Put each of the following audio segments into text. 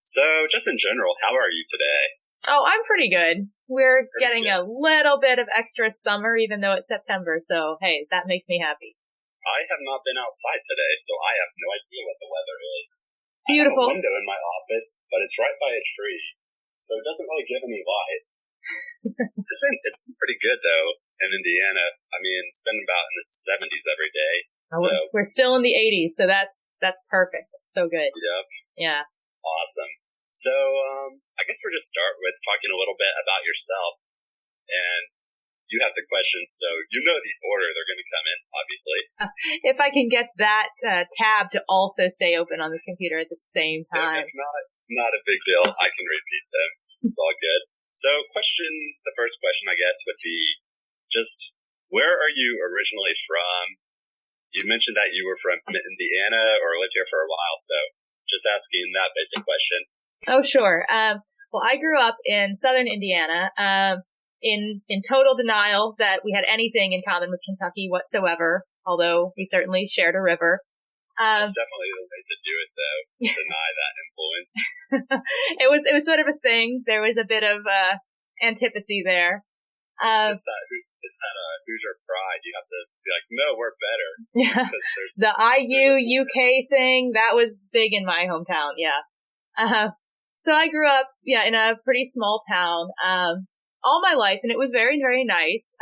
So, just in general, how are you today? Oh, I'm pretty good. We're Pretty getting good. a little bit of extra summer, even though it's September. So, hey, that makes me happy. I have not been outside today, so I have no idea what the weather is. I have a Beautiful. window in my office, but it's right by a tree, so it doesn't really give any light. It's been pretty good though in Indiana. I mean, it's been about in the 70s every day. Oh, So, we're still in the 80s, so that's perfect. That's so good. yep, Yeah. awesome. So, I guess we'll just start with talking a little bit about yourself. And you have the questions, so you know the order they're going to come in, obviously. If I can get that tab to also stay open on this computer at the same If time. not a big deal. I can repeat them. It's all good. So, the first question, I guess, would be just where are you originally from? You mentioned that you were from Indiana or lived here for a while, so just asking that basic question. Oh, sure. Well, I grew up in southern Indiana, in total denial that we had anything in common with Kentucky whatsoever, although we certainly shared a river. That's definitely the way to do it, though. Deny that influence. It was sort of a thing. There was a bit of antipathy there. It's that Hoosier pride. You have to be like, no, we're better. Yeah. The IU UK thing, that was big in my hometown. Yeah. So I grew up, in a pretty small town, all my life, and it was very, very nice.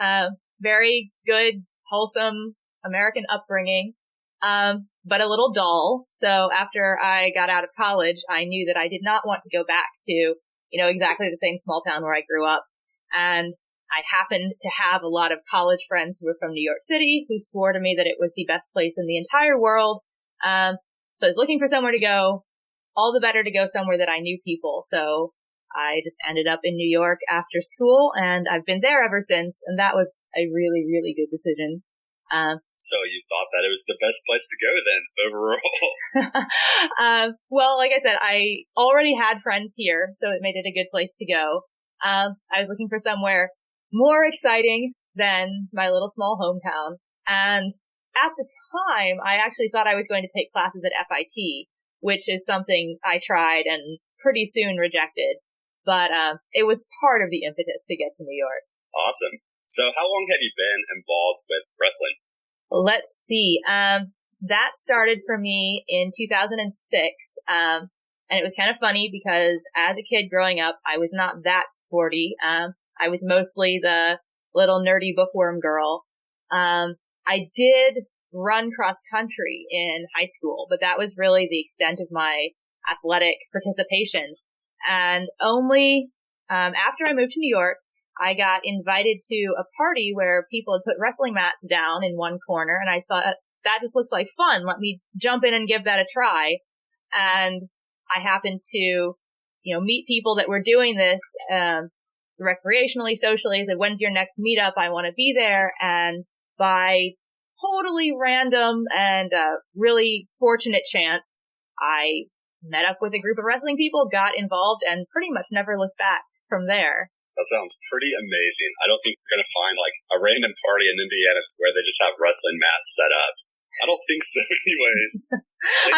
Very good, wholesome American upbringing. But a little dull. So after I got out of college, I knew that I did not want to go back to, exactly the same small town where I grew up. And I happened to have a lot of college friends who were from New York City who swore to me that it was the best place in the entire world. So I was looking for somewhere to go. All the better to go somewhere that I knew people. So I just ended up in New York after school, and I've been there ever since. And that was a really, really good decision. So you thought that it was the best place to go then, overall? Well, like I said, I already had friends here, so it made it a good place to go. I was looking for somewhere more exciting than my little small hometown. And at the time, I actually thought I was going to take classes at FIT, which is something I tried and pretty soon rejected. But it was part of the impetus to get to New York. Awesome. So how long have you been involved with wrestling? Let's see. That started for me in 2006. And it was kind of funny because as a kid growing up, I was not that sporty. I was mostly the little nerdy bookworm girl. I did run cross country in high school, but that was really the extent of my athletic participation. And only after I moved to New York, I got invited to a party where people had put wrestling mats down in one corner, and I thought, that just looks like fun. Let me jump in and give that a try. And I happened to, meet people that were doing this recreationally, socially. I said, when's your next meetup? I want to be there. And by totally random and really fortunate chance, I met up with a group of wrestling people, got involved, and pretty much never looked back from there. That sounds pretty amazing. I don't think you're going to find like a random party in Indiana where they just have wrestling mats set up. I don't think so anyways.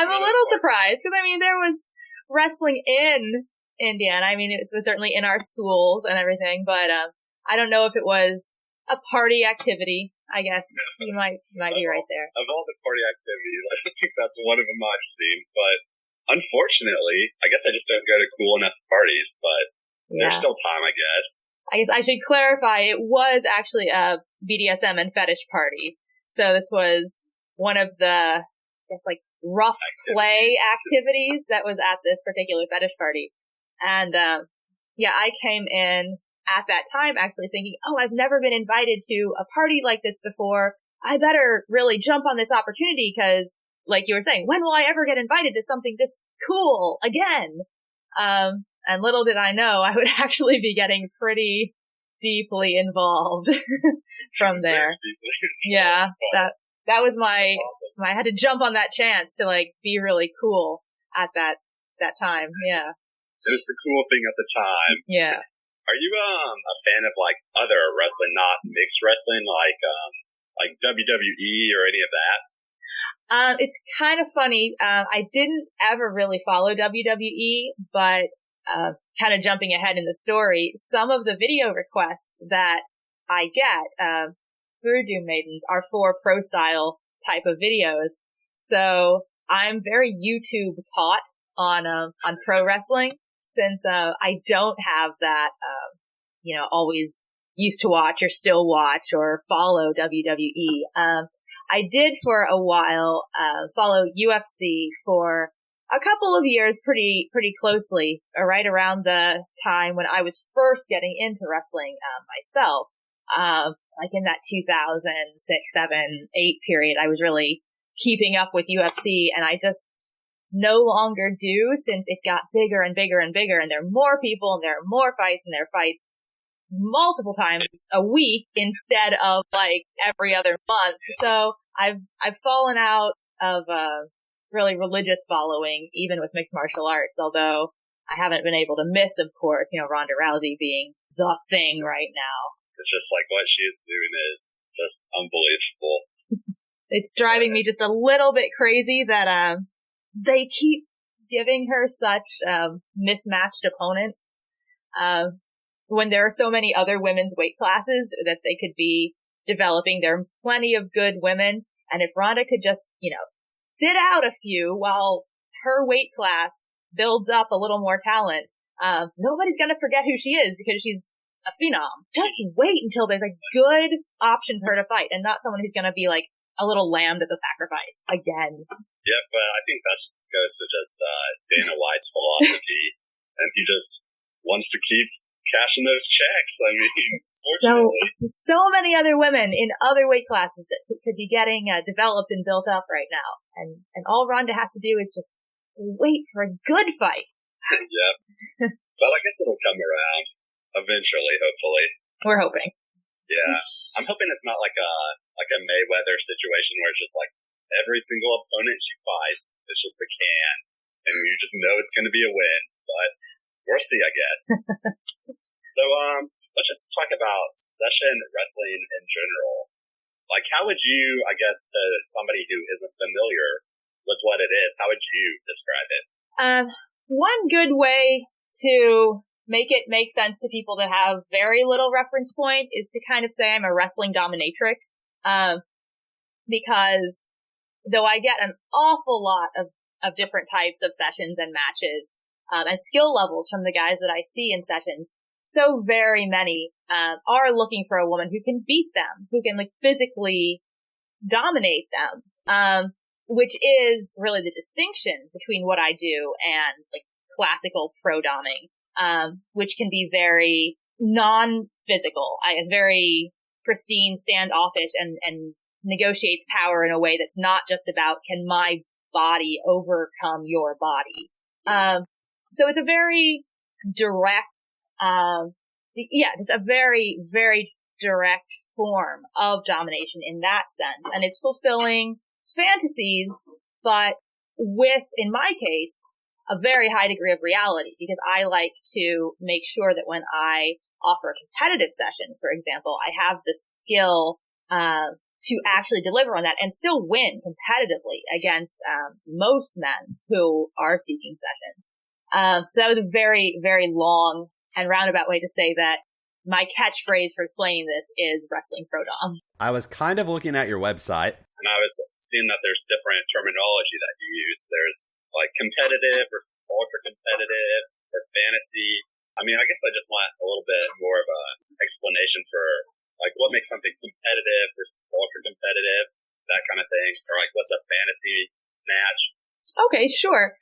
I'm a little surprised because, there was wrestling in Indiana. It was certainly in our schools and everything, but I don't know if it was a party activity. I guess you might be right there. Of all the party activities, I don't think that's one of them I've seen, but unfortunately, I guess I just don't go to cool enough parties, but there's still time, I guess. I guess I should clarify, it was actually a BDSM and fetish party. So this was one of the, rough play activities that was at this particular fetish party. And, I came in at that time actually thinking, I've never been invited to a party like this before. I better really jump on this opportunity because, like you were saying, when will I ever get invited to something this cool again? And little did I know, I would actually be getting pretty deeply involved from there. Yeah, that was awesome. I had to jump on that chance to be really cool at that time. Yeah. It was the cool thing at the time. Yeah. Are you a fan of other wrestling, not mixed wrestling, like WWE or any of that? It's kind of funny. I didn't ever really follow WWE, but kind of jumping ahead in the story, some of the video requests that I get through Doom Maidens are for pro style type of videos. So I'm very YouTube taught on pro wrestling, since I don't have that always used to watch or still watch or follow WWE. I did for a while follow UFC for a couple of years pretty closely, right around the time when I was first getting into wrestling myself. Like in that 2006, 7, 8 period, I was really keeping up with UFC, and I just no longer do, since it got bigger and bigger and bigger, and there are more people, and there are more fights, and there are fights multiple times a week instead of like every other month. So I've fallen out of really religious following, even with mixed martial arts, although I haven't been able to miss, of course, Ronda Rousey being the thing right now. It's just like what she is doing is just unbelievable. It's driving me just a little bit crazy that they keep giving her such mismatched opponents when there are so many other women's weight classes that they could be developing. There are plenty of good women, and if Ronda could just, sit out a few while her weight class builds up a little more talent, nobody's gonna forget who she is, because she's a phenom. Just wait until there's a good option for her to fight, and not someone who's gonna be like a little lamb at the sacrifice again. Yeah, but I think that goes to just Dana White's philosophy, and he just wants to keep cashing those checks. I mean, so many other women in other weight classes that could be getting developed and built up right now, and all Ronda has to do is just wait for a good fight. Yeah, but I guess it'll come around eventually, hopefully. We're hoping. Yeah, I'm hoping it's not like a Mayweather situation where it's just like every single opponent she fights is just a can, and you just know it's going to be a win. But we'll see, I guess. So, let's just talk about session wrestling in general. Like, how would you, I guess, to somebody who isn't familiar with what it is, how would you describe it? One good way to make it make sense to people that have very little reference point is to kind of say I'm a wrestling dominatrix. Because though I get an awful lot of different types of sessions and matches, and skill levels from the guys that I see in sessions, so very many, are looking for a woman who can beat them, who can like physically dominate them, which is really the distinction between what I do and like classical pro doming, which can be very non-physical. It's very pristine, standoffish, and negotiates power in a way that's not just about, can my body overcome your body? So it's a very direct, just a very, very direct form of domination in that sense. And it's fulfilling fantasies, but with, in my case, a very high degree of reality, because I like to make sure that when I offer a competitive session, for example, I have the skill to actually deliver on that and still win competitively against most men who are seeking sessions. So that was a very, very long and roundabout way to say that my catchphrase for explaining this is wrestling pro dom. I was kind of looking at your website, and I was seeing that there's different terminology that you use. There's like competitive or ultra competitive or fantasy. I mean, I guess I just want a little bit more of an explanation for like what makes something competitive versus ultra competitive, that kind of thing, or like what's a fantasy match. Okay, sure.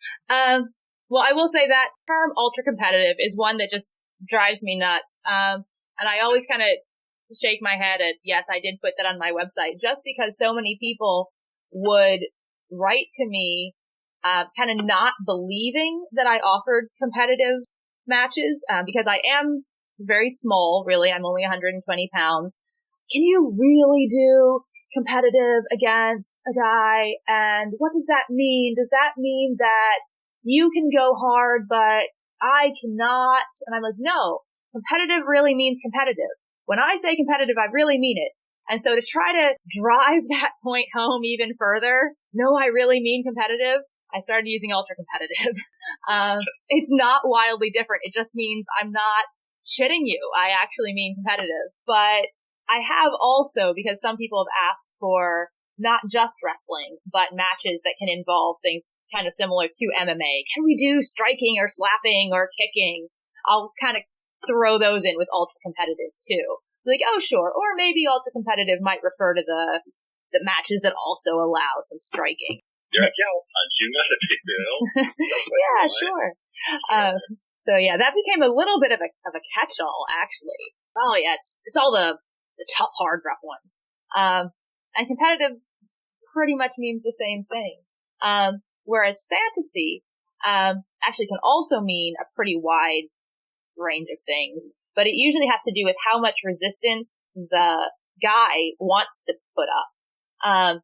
Well, I will say that term ultra competitive is one that just drives me nuts. And I always kind of shake my head at, yes, I did put that on my website, just because so many people would write to me, kind of not believing that I offered competitive matches, because I am very small, really. I'm only 120 pounds. Can you really do competitive against a guy? And what does that mean? Does that mean that you can go hard, but I cannot? And I'm like, no, competitive really means competitive. When I say competitive, I really mean it. And so to try to drive that point home even further, no, I really mean competitive, I started using ultra competitive. It's not wildly different. It just means I'm not shitting you. I actually mean competitive. But I have also, because some people have asked for not just wrestling, but matches that can involve things kind of similar to MMA. Can we do striking or slapping or kicking? I'll kind of throw those in with ultra competitive too. Like, oh, sure. Or maybe ultra competitive might refer to the matches that also allow some striking. You're like, yeah, I'll punch you, not a big deal. Yeah, sure. So yeah, that became a little bit of a catch-all, actually. Oh yeah, it's all the tough, hard, rough ones. And competitive pretty much means the same thing. Whereas fantasy, actually can also mean a pretty wide range of things. But it usually has to do with how much resistance the guy wants to put up.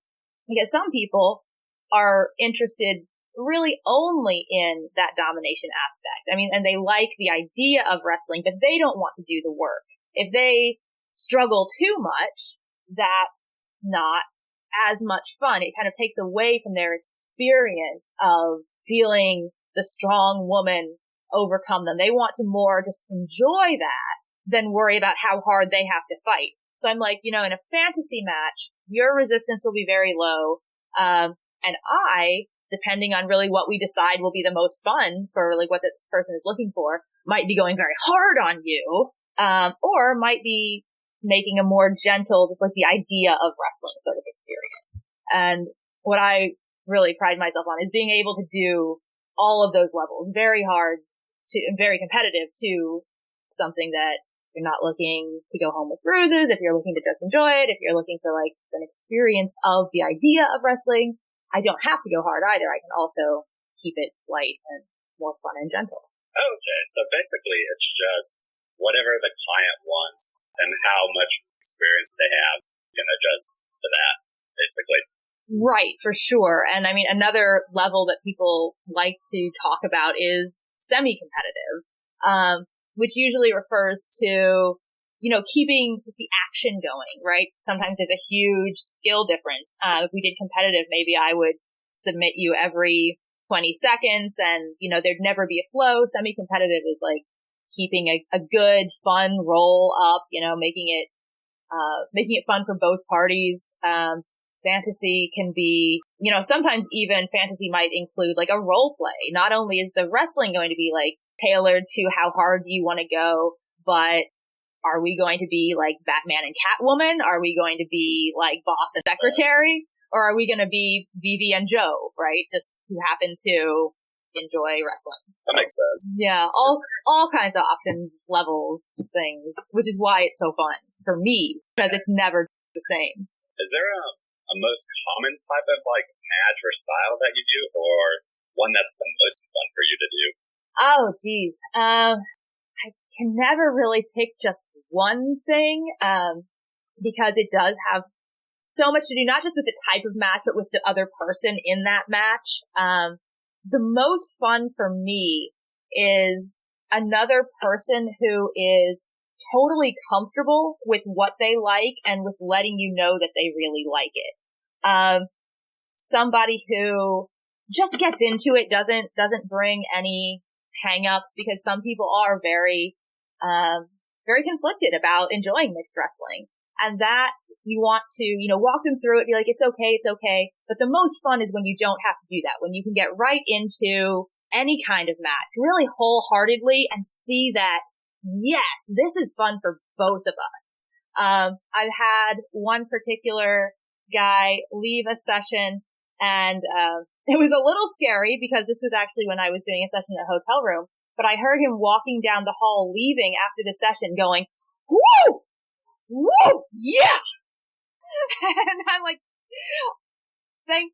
Because some people are interested really only in that domination aspect. I mean, and they like the idea of wrestling, but they don't want to do the work. If they struggle too much, that's not as much fun. It kind of takes away from their experience of feeling the strong woman overcome them. They want to more just enjoy that than worry about how hard they have to fight. So I'm like, in a fantasy match, your resistance will be very low. And I, depending on really what we decide will be the most fun for like what this person is looking for, might be going very hard on you, or might be making a more gentle, just like the idea of wrestling sort of experience. And what I really pride myself on is being able to do all of those levels, very hard to very competitive to something that you're not looking to go home with bruises, if you're looking to just enjoy it, if you're looking for like an experience of the idea of wrestling, I don't have to go hard either. I can also keep it light and more fun and gentle. Okay, so basically it's just whatever the client wants and how much experience they have, you can adjust to that, basically. Right, for sure. And I mean, another level that people like to talk about is semi-competitive, which usually refers to, keeping just the action going, right? Sometimes there's a huge skill difference. If we did competitive, maybe I would submit you every 20 seconds and, there'd never be a flow. Semi-competitive is like keeping a good, fun roll up, making it fun for both parties. Fantasy can be, sometimes even fantasy might include like a role play. Not only is the wrestling going to be like tailored to how hard you want to go, but are we going to be like Batman and Catwoman? Are we going to be like boss and secretary? Or are we going to be Veve and Joe, right? Just who happen to enjoy wrestling. That makes sense. Yeah, all kinds of options, levels, things, which is why it's so fun for me, because it's never the same. Is there a most common type of like match or style that you do, or one that's the most fun for you to do? Oh, geez. I can never really pick just one thing, because it does have so much to do, not just with the type of match, but with the other person in that match. The most fun for me is another person who is totally comfortable with what they like and with letting you know that they really like it. Somebody who just gets into it, doesn't bring any hang-ups, because some people are very conflicted about enjoying mixed wrestling. And that you want to, walk them through it, be like, it's okay. But the most fun is when you don't have to do that, when you can get right into any kind of match, really wholeheartedly, and see that, yes, this is fun for both of us. I've had one particular guy leave a session, and it was a little scary because this was actually when I was doing a session in a hotel room, but I heard him walking down the hall leaving after the session going, woo! Woo! Yeah! And I'm like, thank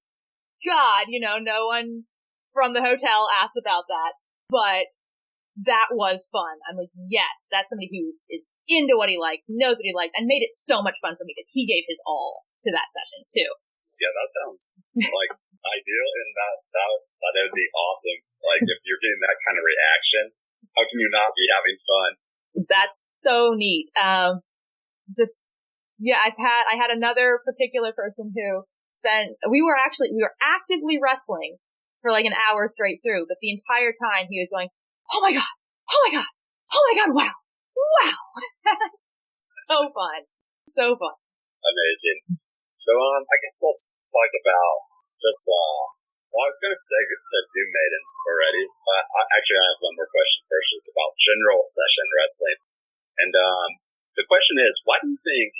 God, no one from the hotel asked about that, but that was fun. I'm like, yes, that's somebody who is into what he likes, knows what he likes, and made it so much fun for me because he gave his all to that session too. Yeah, that sounds like ideal, and that would be awesome. Like, if you're getting that kind of reaction, how can you not be having fun? That's so neat. Just Yeah, I had another particular person who we were actively wrestling for like an hour straight through, but the entire time he was going, oh my God, oh my God, oh my God, wow, wow. So fun. So fun. Amazing. So, I guess let's talk about just, well, I was going to say to do maidens already, but actually I have one more question first. It's about general session wrestling. And, the question is, why do you think,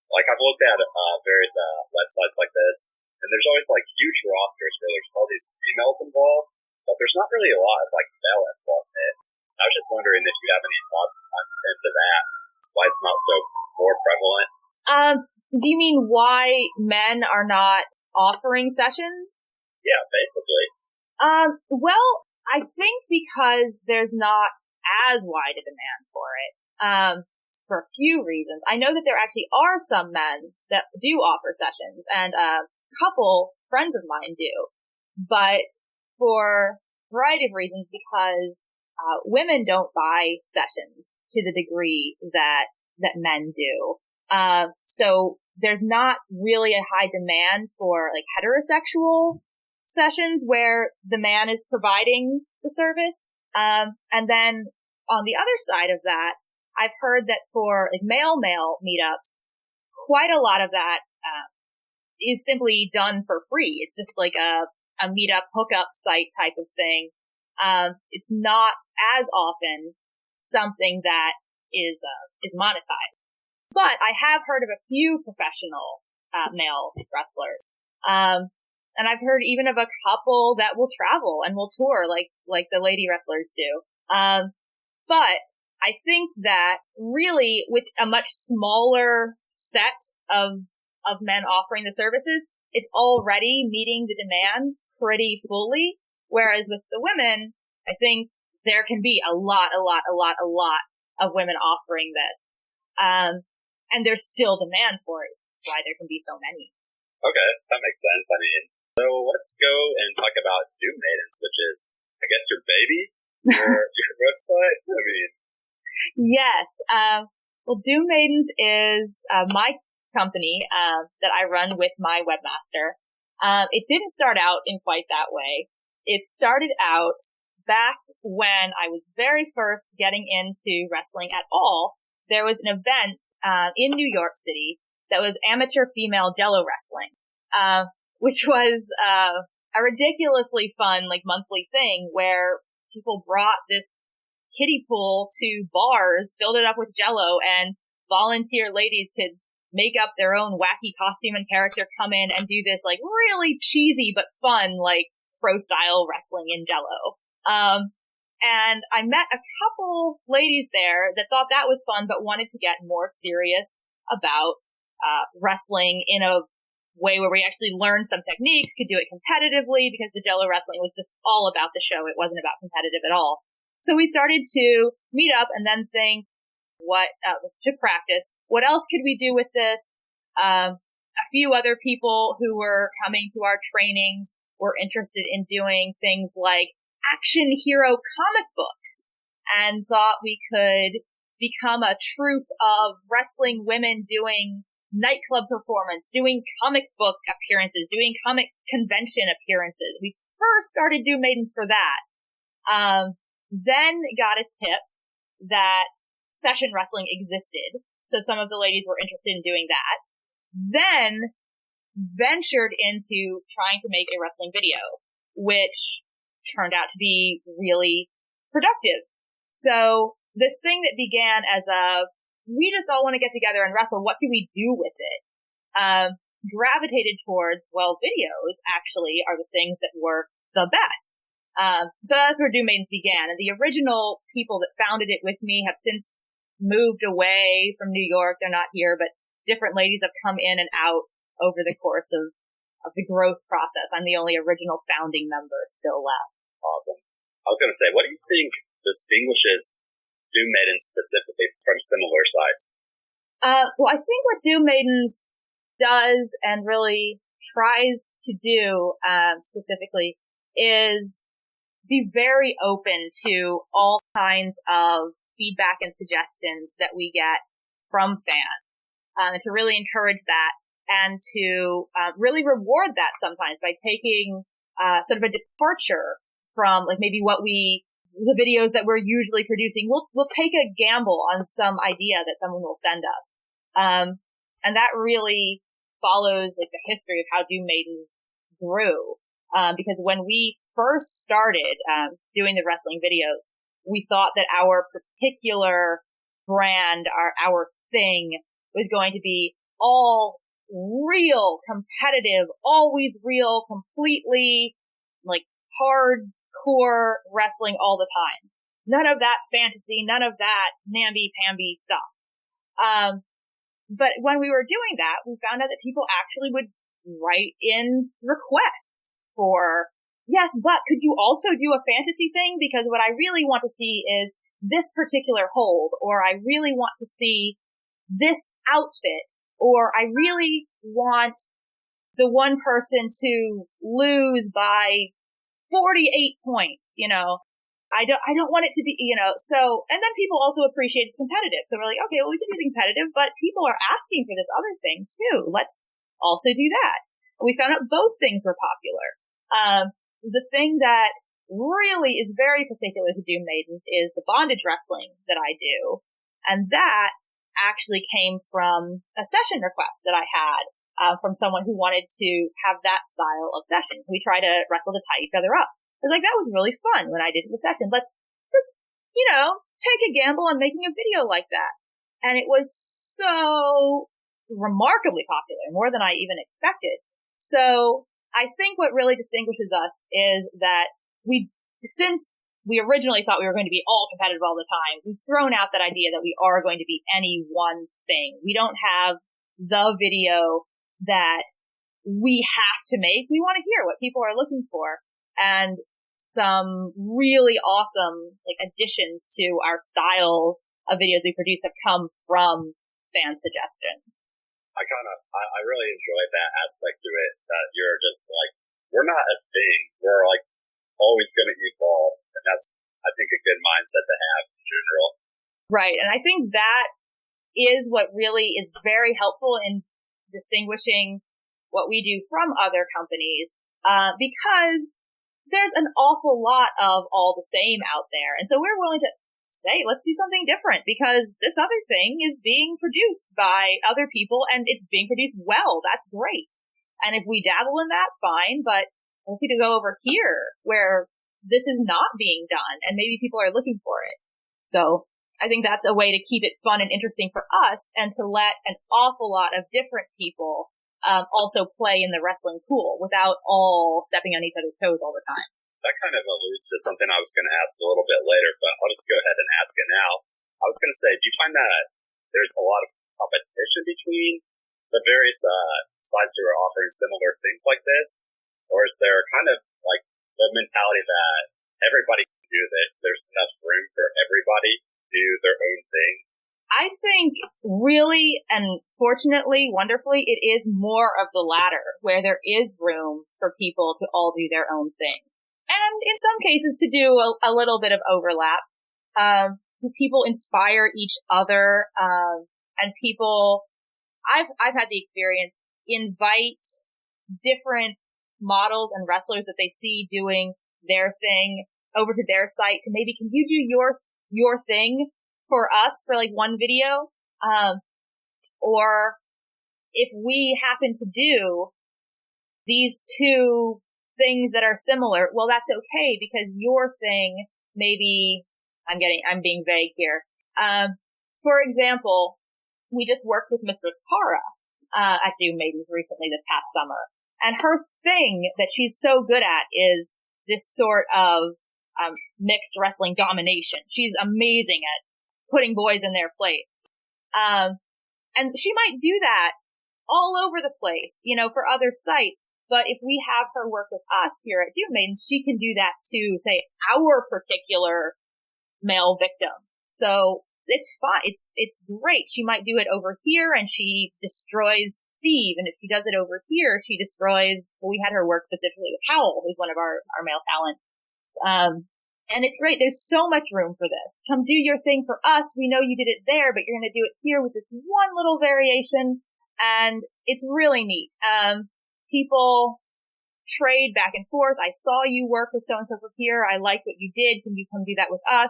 like, I've looked at, various, websites like this, and there's always, like, huge rosters where there's all these females involved, but there's not really a lot of, like, male involvement. I was just wondering if you have any thoughts into that, why it's not so more prevalent. Do you mean why men are not offering sessions? Yeah, basically. Well, I think because there's not as wide a demand for it. For a few reasons. I know that there actually are some men that do offer sessions, and a couple friends of mine do. But for a variety of reasons, because women don't buy sessions to the degree that men do. So there's not really a high demand for like heterosexual sessions where the man is providing the service. And then on the other side of that, I've heard that for like male meetups, quite a lot of that is simply done for free. It's just like a meetup hookup site type of thing. It's not as often something that is monetized. But I have heard of a few professional male wrestlers. And I've heard even of a couple that will travel and will tour like the lady wrestlers do. But I think that really with a much smaller set of men offering the services, it's already meeting the demand pretty fully. Whereas with the women, I think there can be a lot of women offering this. And there's still demand for it. Why there can be so many. Okay, that makes sense. I mean, so let's go and talk about Doom Maidens, which is, I guess, your baby, your website. I mean, yes. Well, Doom Maidens is my company that I run with my webmaster. It didn't start out in quite that way. It started out back when I was very first getting into wrestling at all. There was an event in New York City that was amateur female Jello wrestling, which was a ridiculously fun like monthly thing where people brought this kiddie pool to bars, filled it up with Jello, and volunteer ladies could make up their own wacky costume and character, come in and do this like really cheesy but fun like pro style wrestling in Jello. And I met a couple ladies there that thought that was fun, but wanted to get more serious about wrestling in a way where we actually learned some techniques, could do it competitively, because the Jello wrestling was just all about the show. It wasn't about competitive at all. So we started to meet up and then think to practice. What else could we do with this? A few other people who were coming to our trainings were interested in doing things like action hero comic books and thought we could become a troupe of wrestling women doing nightclub performance, doing comic book appearances, doing comic convention appearances. We first started Doom Maidens for that. Then got a tip that session wrestling existed. So some of the ladies were interested in doing that. Then ventured into trying to make a wrestling video, which turned out to be really productive. So this thing that began as we just all want to get together and wrestle, what do we do with it? Gravitated towards, well, videos actually are the things that work the best. So that's where Doom Maidens began. And the original people that founded it with me have since moved away from New York. They're not here, but different ladies have come in and out over the course of the growth process. I'm the only original founding member still left. Awesome. I was going to say, what do you think distinguishes Doom Maidens specifically from similar sites? Well, I think what Doom Maidens does and really tries to do specifically is be very open to all kinds of feedback and suggestions that we get from fans. and to really encourage that and to really reward that sometimes by taking sort of a departure from like maybe the videos that we're usually producing. We'll take a gamble on some idea that someone will send us. And that really follows like the history of how Doom Maidens grew. Because when we first started doing the wrestling videos, we thought that our particular brand, our thing, was going to be all real, competitive, always real, completely like hardcore wrestling all the time. None of that fantasy, none of that namby-pamby stuff. But when we were doing that, we found out that people actually would write in requests for, yes, but could you also do a fantasy thing? Because what I really want to see is this particular hold, or I really want to see this outfit, or I really want the one person to lose by 48 points, you know. I don't want it to be, you know, so, and then people also appreciate competitive. So we're like, okay, well, we can do competitive, but people are asking for this other thing too. Let's also do that. We found out both things were popular. The thing that really is very particular to Doom Maidens is the bondage wrestling that I do. And that actually came from a session request that I had, from someone who wanted to have that style of session. We try to wrestle to tie each other up. I was like, that was really fun when I did the session. Let's just, you know, take a gamble on making a video like that. And it was so remarkably popular, more than I even expected. So I think what really distinguishes us is that since we originally thought we were going to be all competitive all the time, we've thrown out that idea that we are going to be any one thing. We don't have the video that we have to make. We want to hear what people are looking for. And some really awesome like additions to our style of videos we produce have come from fan suggestions. I really enjoyed that aspect to it, that you're just like, we're not a thing. We're like always going to evolve. And that's, I think, a good mindset to have in general. Right. And I think that is what really is very helpful in distinguishing what we do from other companies, because there's an awful lot of all the same out there. And so we're willing to say, let's do something different, because this other thing is being produced by other people and it's being produced well. That's great. And if we dabble in that, fine, but we need to go over here where this is not being done and maybe people are looking for it. So I think that's a way to keep it fun and interesting for us and to let an awful lot of different people also play in the wrestling pool without all stepping on each other's toes all the time. That kind of alludes to something I was going to ask a little bit later, but I'll just go ahead and ask it now. I was going to say, do you find that there's a lot of competition between the various sites who are offering similar things like this? Or is there kind of like the mentality that everybody can do this, there's enough room for everybody to do their own thing? I think really, and fortunately, wonderfully, it is more of the latter, where there is room for people to all do their own thing. And in some cases to do a little bit of overlap. People inspire each other, and people, I've had the experience, invite different models and wrestlers that they see doing their thing over to their site to maybe, can you do your thing for us for like one video? Or if we happen to do these two things that are similar, well, that's okay, because your thing maybe, I'm being vague here. For example, we just worked with Mistress Para, at Doom Maidens recently this past summer. And her thing that she's so good at is this sort of, mixed wrestling domination. She's amazing at putting boys in their place. And she might do that all over the place, you know, for other sites. But if we have her work with us here at Doom Maidens, she can do that to, say, our particular male victim. So it's fine. It's great. She might do it over here and she destroys Steve. And if she does it over here, she destroys, well, we had her work specifically with Howell, who's one of our male talents. And it's great. There's so much room for this. Come do your thing for us. We know you did it there, but you're going to do it here with this one little variation. And it's really neat. People trade back and forth. I saw you work with so-and-so from here. I like what you did. Can you come do that with us?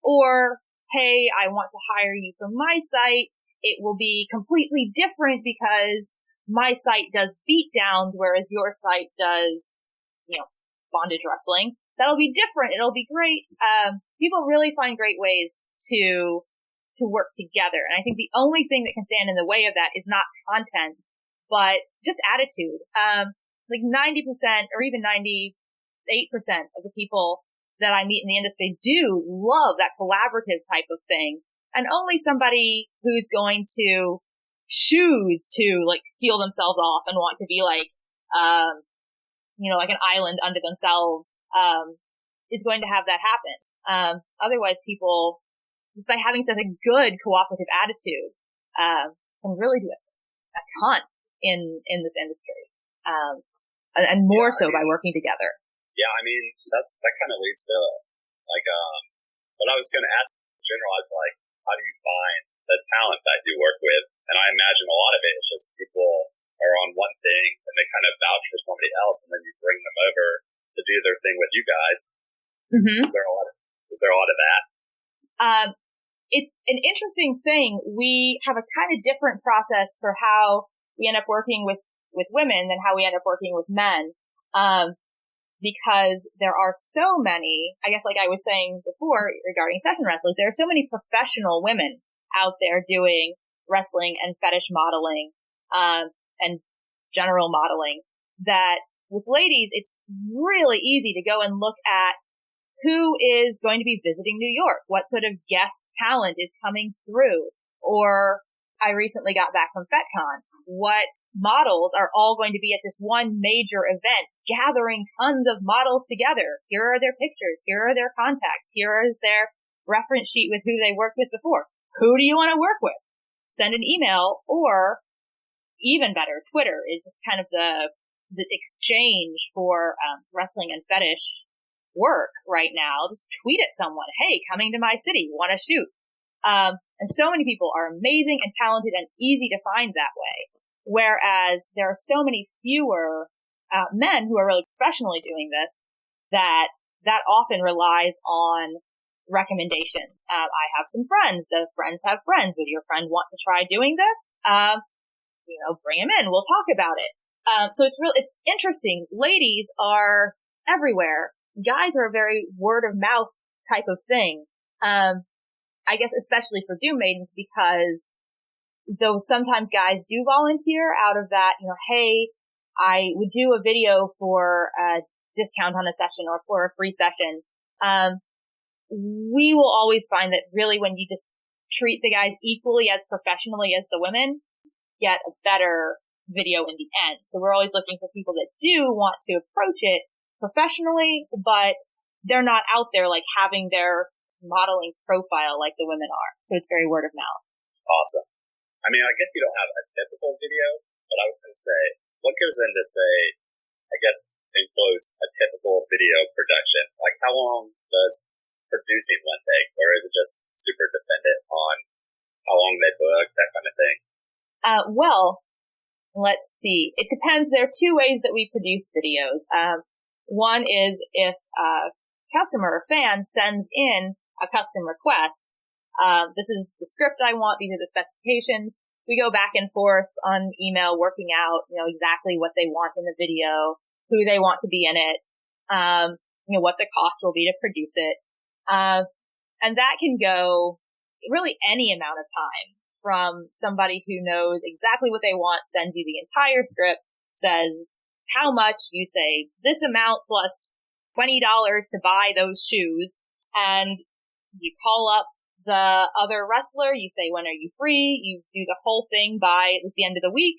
Or, hey, I want to hire you for my site. It will be completely different because my site does beat downs, whereas your site does, bondage wrestling. That'll be different. It'll be great. People really find great ways to work together. And I think the only thing that can stand in the way of that is not content, but just attitude. Like 90% or even 98% of the people that I meet in the industry do love that collaborative type of thing. And only somebody who's going to choose to like seal themselves off and want to be like, like an island unto themselves, is going to have that happen. Otherwise people, just by having such a good cooperative attitude, can really do a ton in this industry. And more so by working together. Yeah, I mean, that kind of leads to, what I was going to ask in general is, how do you find the talent that you work with? And I imagine a lot of it is just people are on one thing and they kind of vouch for somebody else and then you bring them over to do their thing with you guys. Mm-hmm. Is there a lot of that? It's an interesting thing. We have a kind of different process for how we end up working with women than how we end up working with men. Because there are so many, I guess like I was saying before regarding session wrestlers, there are so many professional women out there doing wrestling and fetish modeling, and general modeling that with ladies, it's really easy to go and look at who is going to be visiting New York, what sort of guest talent is coming through, or I recently got back from FetCon, what models are all going to be at this one major event, gathering tons of models together. Here are their pictures. Here are their contacts. Here is their reference sheet with who they worked with before. Who do you want to work with? Send an email, or even better, Twitter is just kind of the exchange for wrestling and fetish work right now. Just tweet at someone, hey, coming to my city, want to shoot? And so many people are amazing and talented and easy to find that way. Whereas there are so many fewer men who are really professionally doing this that often relies on recommendation. I have some friends. The friends have friends. Would your friend want to try doing this? Bring him in. We'll talk about it. So it's interesting. Ladies are everywhere. Guys are a very word of mouth type of thing. I guess especially for Doom Maidens, because though sometimes guys do volunteer out of that, hey, I would do a video for a discount on a session or for a free session. We will always find that really when you just treat the guys equally as professionally as the women, get a better video in the end. So we're always looking for people that do want to approach it professionally, but they're not out there like having their modeling profile like the women are. So it's very word of mouth. Awesome. I mean, I guess you don't have a typical video, but I was going to say, what goes into, say, I guess, includes a typical video production? Like, how long does producing one take, or is it just super dependent on how long they book, that kind of thing? Well, let's see. It depends. There are two ways that we produce videos. One is if a customer or fan sends in a custom request. This is the script I want. These are the specifications. We go back and forth on email, working out, exactly what they want in the video, who they want to be in it, what the cost will be to produce it. And that can go really any amount of time, from somebody who knows exactly what they want, sends you the entire script, says how much, you say this amount plus $20 to buy those shoes, and you call up the other wrestler, you say, when are you free? You do the whole thing by the end of the week,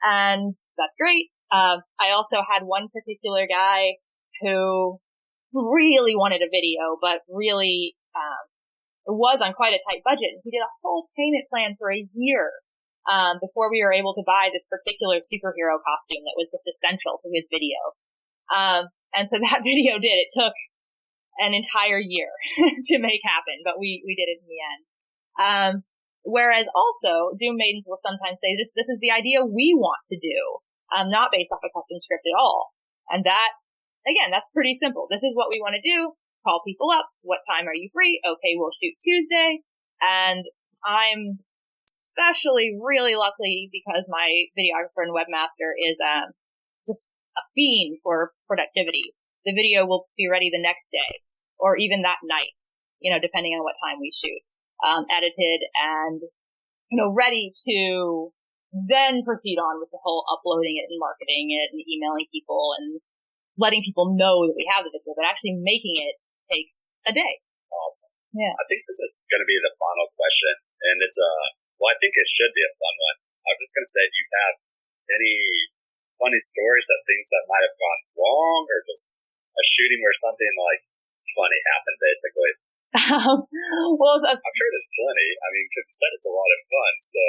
and that's great. I also had one particular guy who really wanted a video, but really was on quite a tight budget. He did a whole payment plan for a year before we were able to buy this particular superhero costume that was just essential to his video. And so that video it took an entire year to make happen, but we did it in the end. Whereas also, Doom Maidens will sometimes say, this is the idea we want to do, not based off a custom script at all. And that, again, that's pretty simple. This is what we want to do. Call people up. What time are you free? Okay, we'll shoot Tuesday. And I'm especially really lucky because my videographer and webmaster is just a fiend for productivity. The video will be ready the next day or even that night, depending on what time we shoot. Edited and, ready to then proceed on with the whole uploading it and marketing it and emailing people and letting people know that we have the video, but actually making it takes a day. Awesome. Yeah. I think this is going to be the final question, and it's I think it should be a fun one. I was just going to say, do you have any funny stories of things that might have gone wrong or just a shooting where something like funny happened, basically? Well, I'm sure there's plenty. I mean, you said it's a lot of fun, so.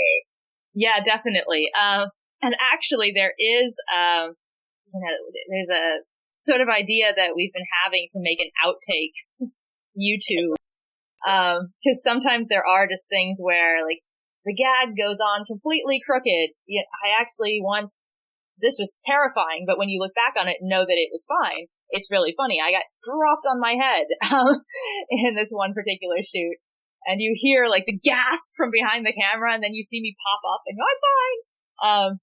Yeah, definitely. And actually there is, there's a sort of idea that we've been having to make an outtakes YouTube. Cause sometimes there are just things where like the gag goes on completely crooked. I actually this was terrifying, but when you look back on it and know that it was fine, it's really funny. I got dropped on my head in this one particular shoot, and you hear like the gasp from behind the camera, and then you see me pop up and go, I'm fine.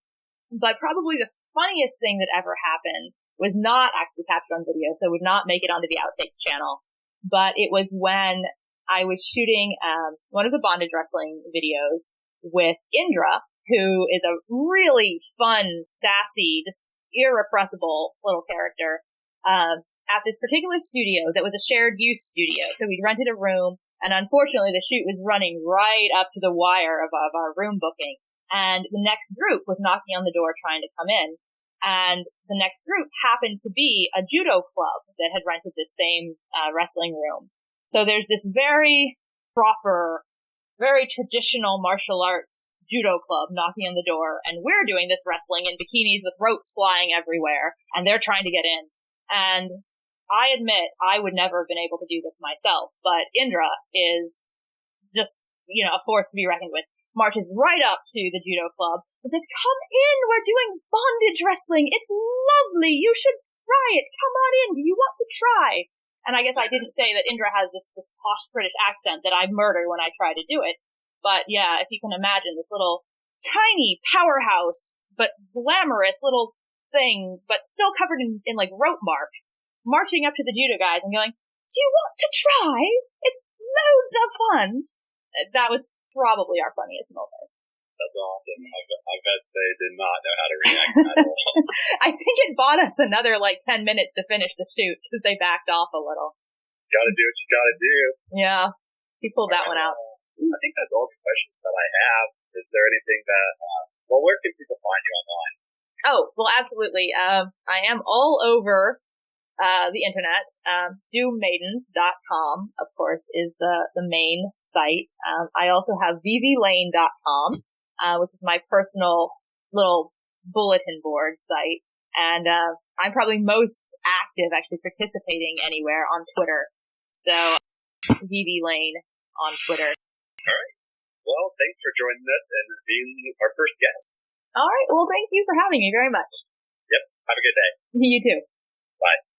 But probably the funniest thing that ever happened was not actually captured on video, so would not make it onto the Outtakes channel. But it was when I was shooting one of the bondage wrestling videos with Indra, who is a really fun, sassy, just irrepressible little character. At this particular studio that was a shared use studio. So we'd rented a room, and unfortunately the shoot was running right up to the wire of our room booking. And the next group was knocking on the door trying to come in. And the next group happened to be a judo club that had rented the same wrestling room. So there's this very proper, very traditional martial arts judo club knocking on the door, and we're doing this wrestling in bikinis with ropes flying everywhere, and they're trying to get in. And I admit I would never have been able to do this myself, but Indra is just, a force to be reckoned with. Marches right up to the judo club and says, come in, we're doing bondage wrestling. It's lovely. You should try it. Come on in. Do you want to try? And I guess I didn't say that Indra has this posh British accent that I murder when I try to do it. But yeah, if you can imagine this little tiny powerhouse, but glamorous little thing, but still covered in like rope marks, marching up to the judo guys and going, do you want to try? It's loads of fun. That was probably our funniest moment. That's awesome. I bet they did not know how to react at all. I think it bought us another 10 minutes to finish the shoot because they backed off a little. You gotta do what you gotta do. Yeah, he pulled that one out. I think that's all the questions that I have. Is there anything that, where can people find you online? Oh, well, absolutely. I am all over the internet. Doommaidens.com, of course, is the main site. I also have VeveLane.com, which is my personal little bulletin board site. And I'm probably most active, actually participating anywhere, on Twitter. So, VeveLane on Twitter. All right. Well, thanks for joining us and being our first guest. All right. Well, thank you for having me very much. Yep. Have a good day. You too. Bye.